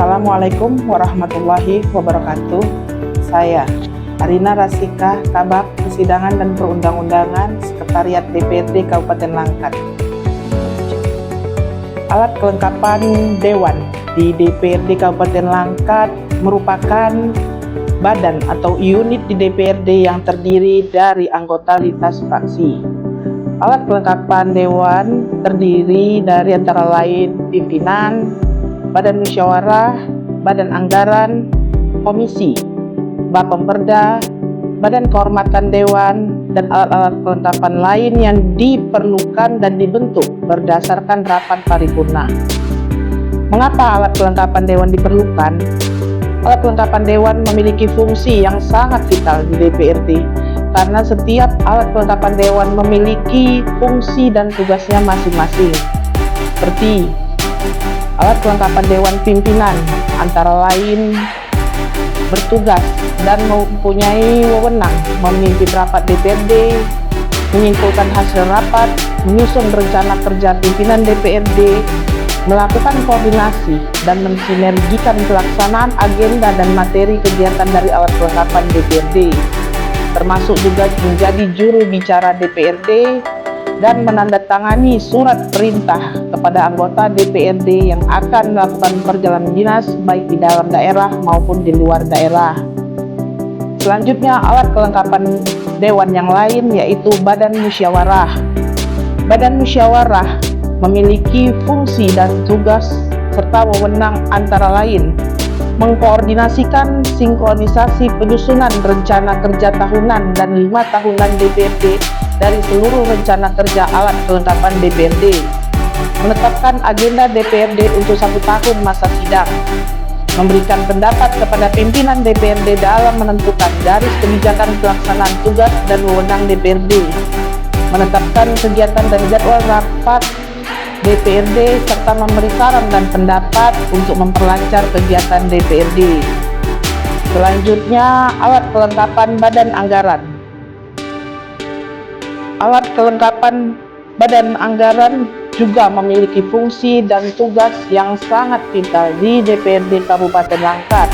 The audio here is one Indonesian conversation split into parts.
Assalamualaikum warahmatullahi wabarakatuh. Saya Arina Rasika, Kabak Persidangan dan Perundang-undangan, Sekretariat DPRD Kabupaten Langkat. Alat kelengkapan Dewan di DPRD Kabupaten Langkat merupakan badan atau unit di DPRD yang terdiri dari anggota lintas fraksi. Alat kelengkapan Dewan terdiri dari antara lain pimpinan, badan musyawarah, badan anggaran, komisi, Bapemperda, badan kehormatan Dewan, dan alat-alat kelengkapan lain yang diperlukan dan dibentuk berdasarkan rapat paripurna. Mengapa alat kelengkapan Dewan diperlukan? Alat kelengkapan Dewan memiliki fungsi yang sangat vital di DPRD, karena setiap alat kelengkapan Dewan memiliki fungsi dan tugasnya masing-masing. Seperti alat kelengkapan Dewan Pimpinan antara lain bertugas dan mempunyai wewenang memimpin rapat DPRD, menyimpulkan hasil rapat, menyusun rencana kerja pimpinan DPRD, melakukan koordinasi dan mensinergikan pelaksanaan agenda dan materi kegiatan dari alat kelengkapan DPRD, termasuk juga menjadi juru bicara DPRD dan menandatangani surat perintah kepada anggota DPRD yang akan melakukan perjalanan dinas baik di dalam daerah maupun di luar daerah. Selanjutnya, alat kelengkapan Dewan yang lain yaitu Badan Musyawarah. Badan Musyawarah memiliki fungsi dan tugas serta wewenang antara lain mengkoordinasikan sinkronisasi penyusunan rencana kerja tahunan dan 5 tahunan DPRD dari seluruh rencana kerja alat kelengkapan DPRD, menetapkan agenda DPRD untuk 1 tahun masa sidang, memberikan pendapat kepada pimpinan DPRD dalam menentukan garis kebijakan pelaksanaan tugas dan wewenang DPRD, menetapkan kegiatan dan jadwal rapat DPRD, serta memberi saran dan pendapat untuk memperlancar kegiatan DPRD. Selanjutnya, alat kelengkapan Badan Anggaran. Alat kelengkapan Badan Anggaran juga memiliki fungsi dan tugas yang sangat vital di DPRD Kabupaten Langkat,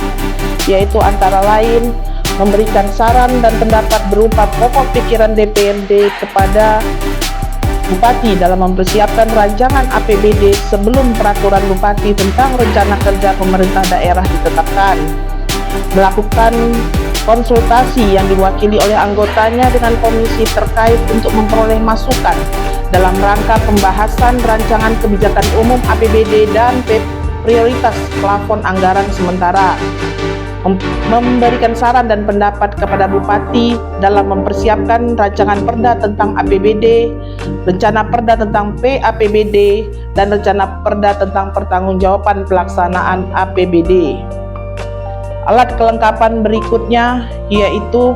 yaitu antara lain memberikan saran dan pendapat berupa pokok pikiran DPRD kepada Bupati dalam mempersiapkan rancangan APBD sebelum peraturan Bupati tentang rencana kerja pemerintah daerah ditetapkan, melakukan konsultasi yang diwakili oleh anggotanya dengan komisi terkait untuk memperoleh masukan dalam rangka pembahasan rancangan kebijakan umum APBD dan prioritas plafon anggaran sementara, memberikan saran dan pendapat kepada Bupati dalam mempersiapkan rancangan perda tentang APBD, rencana perda tentang PAPBD, dan rencana perda tentang pertanggungjawaban pelaksanaan APBD. Alat kelengkapan berikutnya yaitu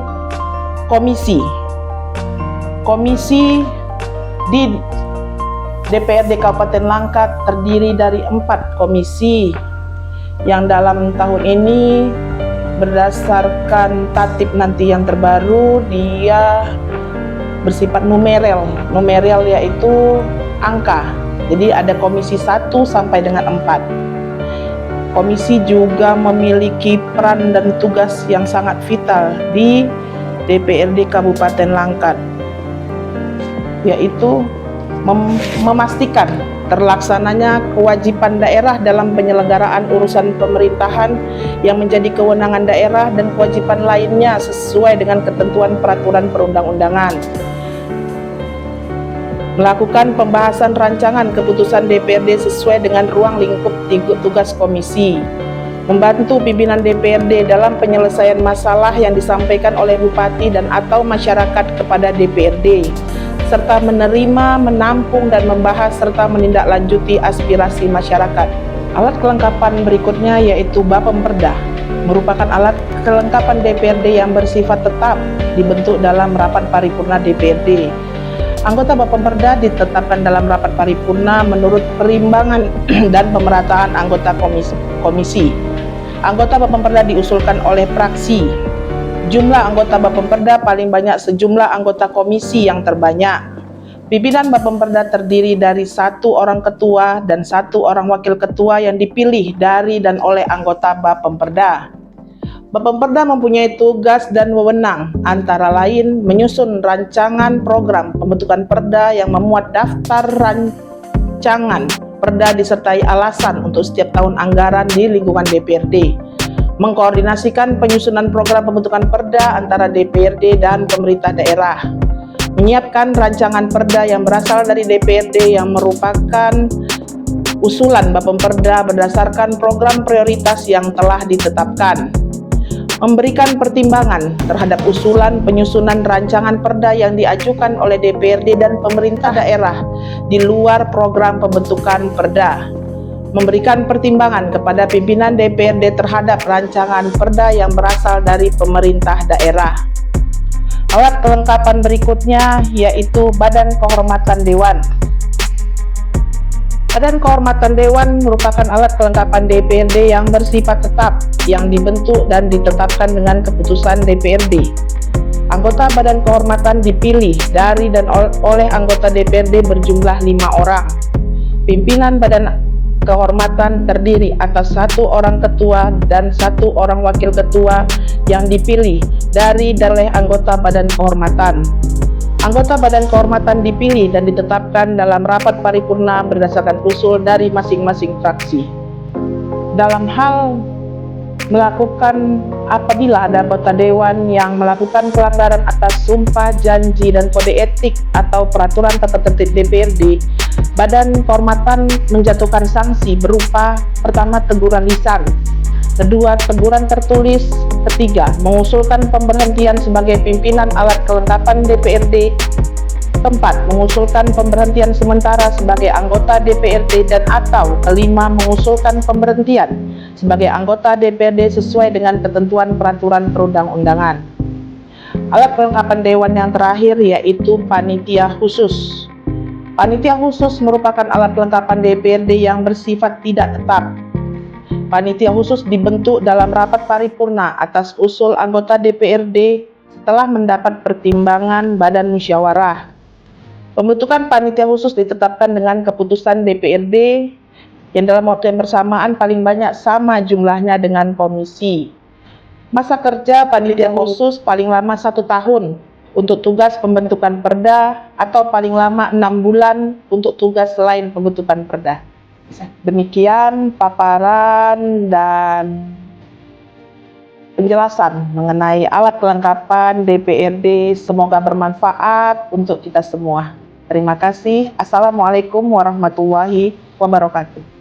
komisi. Komisi di DPRD Kabupaten Langkat terdiri dari 4 komisi yang dalam tahun ini berdasarkan tatip nanti yang terbaru dia bersifat numeral yaitu angka. Jadi ada komisi 1 sampai dengan 4. Komisi juga memiliki peran dan tugas yang sangat vital di DPRD Kabupaten Langkat, yaitu memastikan terlaksananya kewajiban daerah dalam penyelenggaraan urusan pemerintahan yang menjadi kewenangan daerah dan kewajiban lainnya sesuai dengan ketentuan peraturan perundang-undangan, melakukan pembahasan rancangan keputusan DPRD sesuai dengan ruang lingkup tugas komisi, membantu pimpinan DPRD dalam penyelesaian masalah yang disampaikan oleh Bupati dan atau masyarakat kepada DPRD, serta menerima, menampung, dan membahas serta menindaklanjuti aspirasi masyarakat. Alat kelengkapan berikutnya yaitu Bapemperda, merupakan alat kelengkapan DPRD yang bersifat tetap dibentuk dalam rapat paripurna DPRD. Anggota Bapemperda ditetapkan dalam rapat paripurna menurut perimbangan dan pemerataan anggota komisi. Anggota Bapemperda diusulkan oleh praksi. Jumlah anggota Bapemperda paling banyak sejumlah anggota komisi yang terbanyak. Pimpinan Bapemperda terdiri dari 1 orang ketua dan 1 orang wakil ketua yang dipilih dari dan oleh anggota Bapemperda. Bapemperda mempunyai tugas dan wewenang, antara lain menyusun rancangan program pembentukan perda yang memuat daftar rancangan perda disertai alasan untuk setiap tahun anggaran di lingkungan DPRD, mengkoordinasikan penyusunan program pembentukan perda antara DPRD dan pemerintah daerah, menyiapkan rancangan perda yang berasal dari DPRD yang merupakan usulan Bapemperda berdasarkan program prioritas yang telah ditetapkan, memberikan pertimbangan terhadap usulan penyusunan rancangan perda yang diajukan oleh DPRD dan pemerintah daerah di luar program pembentukan perda, memberikan pertimbangan kepada pimpinan DPRD terhadap rancangan perda yang berasal dari pemerintah daerah. Alat kelengkapan berikutnya yaitu Badan Kehormatan Dewan. Badan Kehormatan Dewan merupakan alat kelengkapan DPRD yang bersifat tetap, yang dibentuk dan ditetapkan dengan keputusan DPRD. Anggota Badan Kehormatan dipilih dari dan oleh anggota DPRD berjumlah 5 orang. Pimpinan Badan Kehormatan terdiri atas 1 orang ketua dan 1 orang wakil ketua yang dipilih dari dan oleh anggota Badan Kehormatan. Anggota Badan Kehormatan dipilih dan ditetapkan dalam rapat paripurna berdasarkan usul dari masing-masing fraksi. Dalam hal melakukan apabila ada anggota dewan yang melakukan pelanggaran atas sumpah, janji, dan kode etik atau peraturan tata tertib DPRD, Badan Kehormatan menjatuhkan sanksi berupa: pertama, teguran lisan; kedua, teguran tertulis; ketiga, mengusulkan pemberhentian sebagai pimpinan alat kelengkapan DPRD; keempat, mengusulkan pemberhentian sementara sebagai anggota DPRD, dan atau kelima, mengusulkan pemberhentian sebagai anggota DPRD sesuai dengan ketentuan peraturan perundang-undangan. Alat kelengkapan dewan yang terakhir yaitu panitia khusus. Panitia khusus merupakan alat kelengkapan DPRD yang bersifat tidak tetap. Panitia khusus dibentuk dalam rapat paripurna atas usul anggota DPRD setelah mendapat pertimbangan Badan Musyawarah. Pembentukan panitia khusus ditetapkan dengan keputusan DPRD yang dalam waktu yang bersamaan paling banyak sama jumlahnya dengan komisi. Masa kerja panitia khusus paling lama 1 tahun untuk tugas pembentukan perda atau paling lama 6 bulan untuk tugas selain pembentukan perda. Demikian paparan dan penjelasan mengenai alat kelengkapan DPRD. Semoga bermanfaat untuk kita semua. Terima kasih. Assalamualaikum warahmatullahi wabarakatuh.